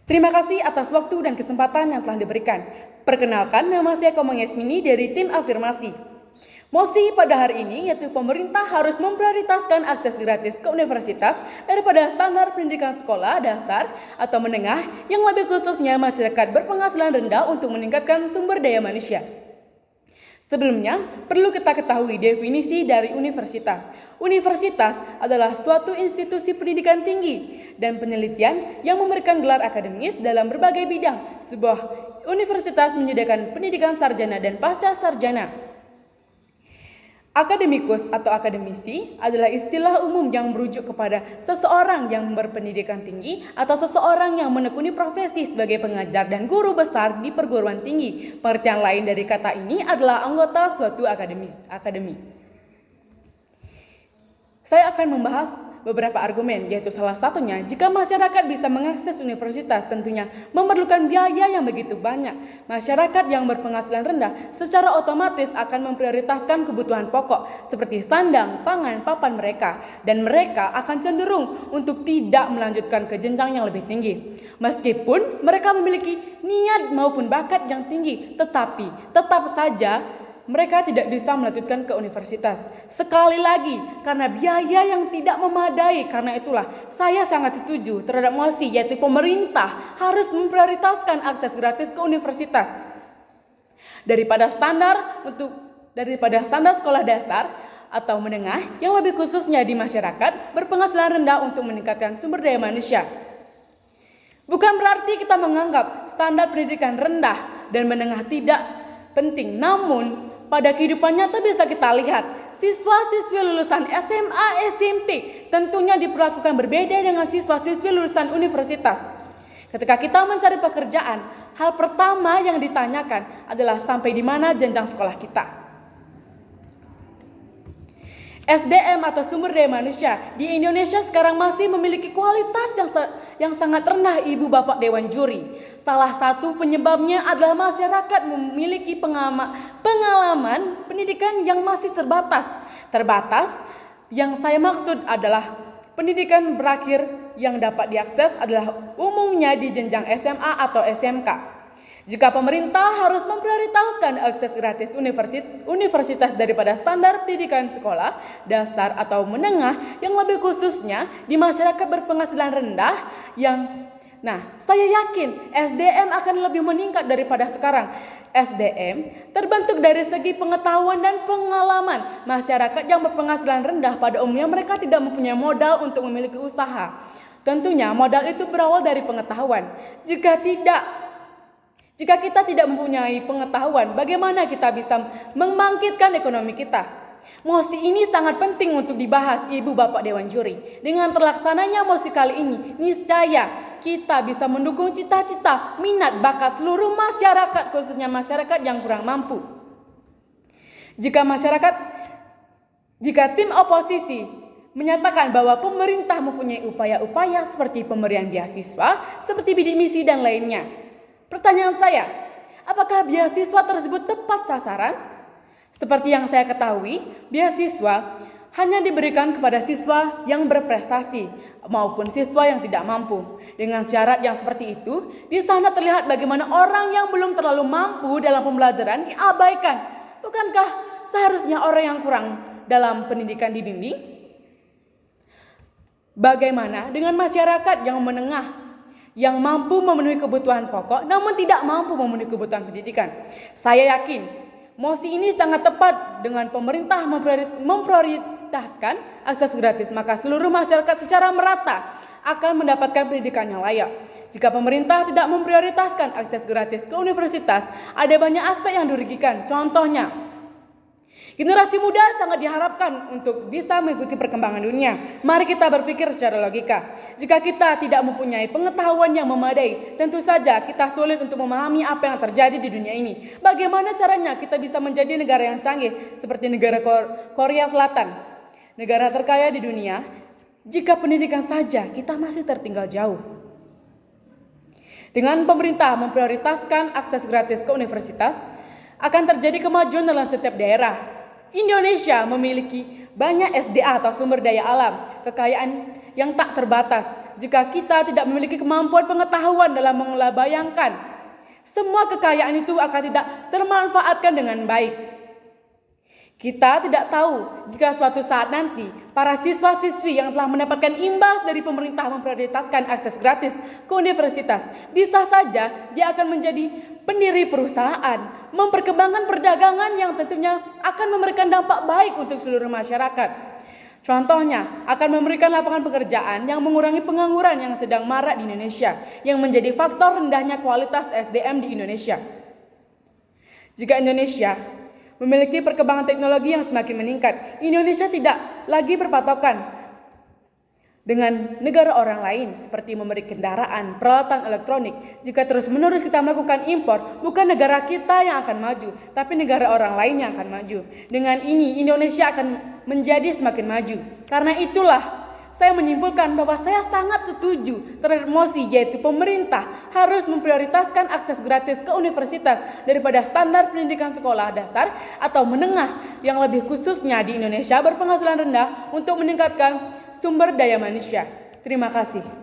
Terima kasih atas waktu dan kesempatan yang telah diberikan. Perkenalkan, nama saya Komang Yasmini dari tim Afirmasi. Mosi pada hari ini yaitu pemerintah harus memprioritaskan akses gratis ke universitas daripada standar pendidikan sekolah dasar atau menengah yang lebih khususnya masyarakat berpenghasilan rendah untuk meningkatkan sumber daya manusia. Sebelumnya, perlu kita ketahui definisi dari universitas. Universitas adalah suatu institusi pendidikan tinggi dan penelitian yang memberikan gelar akademis dalam berbagai bidang. Sebuah universitas menyediakan pendidikan sarjana dan pasca sarjana. Akademikus atau akademisi adalah istilah umum yang merujuk kepada seseorang yang berpendidikan tinggi atau seseorang yang menekuni profesi sebagai pengajar dan guru besar di perguruan tinggi. Pengertian lain dari kata ini adalah anggota suatu akademi. Saya akan membahas beberapa argumen, yaitu salah satunya jika masyarakat bisa mengakses universitas tentunya memerlukan biaya yang begitu banyak. Masyarakat yang berpenghasilan rendah secara otomatis akan memprioritaskan kebutuhan pokok seperti sandang, pangan, papan mereka, dan mereka akan cenderung untuk tidak melanjutkan ke jenjang yang lebih tinggi. Meskipun mereka memiliki niat maupun bakat yang tinggi, tetapi tetap saja mereka tidak bisa melanjutkan ke universitas. Sekali lagi, karena biaya yang tidak memadai. Karena itulah saya sangat setuju terhadap mosi yaitu pemerintah harus memprioritaskan akses gratis ke universitas. Daripada standar sekolah dasar atau menengah yang lebih khususnya di masyarakat berpenghasilan rendah untuk meningkatkan sumber daya manusia. Bukan berarti kita menganggap standar pendidikan rendah dan menengah tidak penting, namun pada kehidupan nyata bisa kita lihat, siswa-siswi lulusan SMA, SMP tentunya diperlakukan berbeda dengan siswa-siswi lulusan universitas. Ketika kita mencari pekerjaan, hal pertama yang ditanyakan adalah sampai di mana jenjang sekolah kita. SDM atau sumber daya manusia di Indonesia sekarang masih memiliki kualitas yang sangat rendah, Ibu Bapak Dewan Juri. Salah satu penyebabnya adalah masyarakat memiliki pengalaman pendidikan yang masih terbatas. Terbatas yang saya maksud adalah pendidikan berakhir yang dapat diakses adalah umumnya di jenjang SMA atau SMK. Jika pemerintah harus memprioritaskan akses gratis universitas daripada standar pendidikan sekolah dasar atau menengah yang lebih khususnya di masyarakat berpenghasilan rendah saya yakin SDM akan lebih meningkat daripada sekarang. SDM terbentuk dari segi pengetahuan dan pengalaman. Masyarakat yang berpenghasilan rendah pada umumnya mereka tidak mempunyai modal untuk memiliki usaha. Tentunya modal itu berawal dari pengetahuan. Jika kita tidak mempunyai pengetahuan, bagaimana kita bisa membangkitkan ekonomi kita? Mosi ini sangat penting untuk dibahas, Ibu Bapak Dewan Juri. Dengan terlaksananya mosi kali ini, niscaya kita bisa mendukung cita-cita, minat, bakat seluruh masyarakat, khususnya masyarakat yang kurang mampu. Jika tim oposisi menyatakan bahwa pemerintah mempunyai upaya-upaya seperti pemberian beasiswa, seperti bidik misi dan lainnya. Pertanyaan saya, apakah beasiswa tersebut tepat sasaran? Seperti yang saya ketahui, beasiswa hanya diberikan kepada siswa yang berprestasi maupun siswa yang tidak mampu. Dengan syarat yang seperti itu, di sana terlihat bagaimana orang yang belum terlalu mampu dalam pembelajaran diabaikan. Bukankah seharusnya orang yang kurang dalam pendidikan dibimbing? Bagaimana dengan masyarakat yang menengah, yang mampu memenuhi kebutuhan pokok namun tidak mampu memenuhi kebutuhan pendidikan? Saya yakin mosi ini sangat tepat dengan pemerintah memprioritaskan akses gratis, maka seluruh masyarakat secara merata akan mendapatkan pendidikan yang layak. Jika pemerintah tidak memprioritaskan akses gratis ke universitas, ada banyak aspek yang dirugikan. Contohnya, generasi muda sangat diharapkan untuk bisa mengikuti perkembangan dunia. Mari kita berpikir secara logika. Jika kita tidak mempunyai pengetahuan yang memadai, tentu saja kita sulit untuk memahami apa yang terjadi di dunia ini. Bagaimana caranya kita bisa menjadi negara yang canggih seperti negara Korea Selatan, negara terkaya di dunia, jika pendidikan saja kita masih tertinggal jauh. Dengan pemerintah memprioritaskan akses gratis ke universitas, akan terjadi kemajuan dalam setiap daerah. Indonesia memiliki banyak SDA atau sumber daya alam, kekayaan yang tak terbatas jika kita tidak memiliki kemampuan pengetahuan dalam mengelola. Bayangkan, semua kekayaan itu akan tidak termanfaatkan dengan baik. Kita tidak tahu jika suatu saat nanti para siswa-siswi yang telah mendapatkan imbas dari pemerintah memprioritaskan akses gratis ke universitas, bisa saja dia akan menjadi pendiri perusahaan, memperkembangkan perdagangan yang tentunya akan memberikan dampak baik untuk seluruh masyarakat. Contohnya, akan memberikan lapangan pekerjaan yang mengurangi pengangguran yang sedang marak di Indonesia, yang menjadi faktor rendahnya kualitas SDM di Indonesia. Jika Indonesia memiliki perkembangan teknologi yang semakin meningkat, Indonesia tidak lagi berpatokan dengan negara orang lain seperti memberi kendaraan, peralatan elektronik. Jika terus-menerus kita melakukan impor, bukan negara kita yang akan maju, tapi negara orang lain yang akan maju. Dengan ini, Indonesia akan menjadi semakin maju. Karena itulah saya menyimpulkan bahwa saya sangat setuju terhadap mosi, yaitu pemerintah harus memprioritaskan akses gratis ke universitas daripada standar pendidikan sekolah dasar atau menengah yang lebih khususnya di Indonesia berpenghasilan rendah untuk meningkatkan sumber daya manusia. Terima kasih.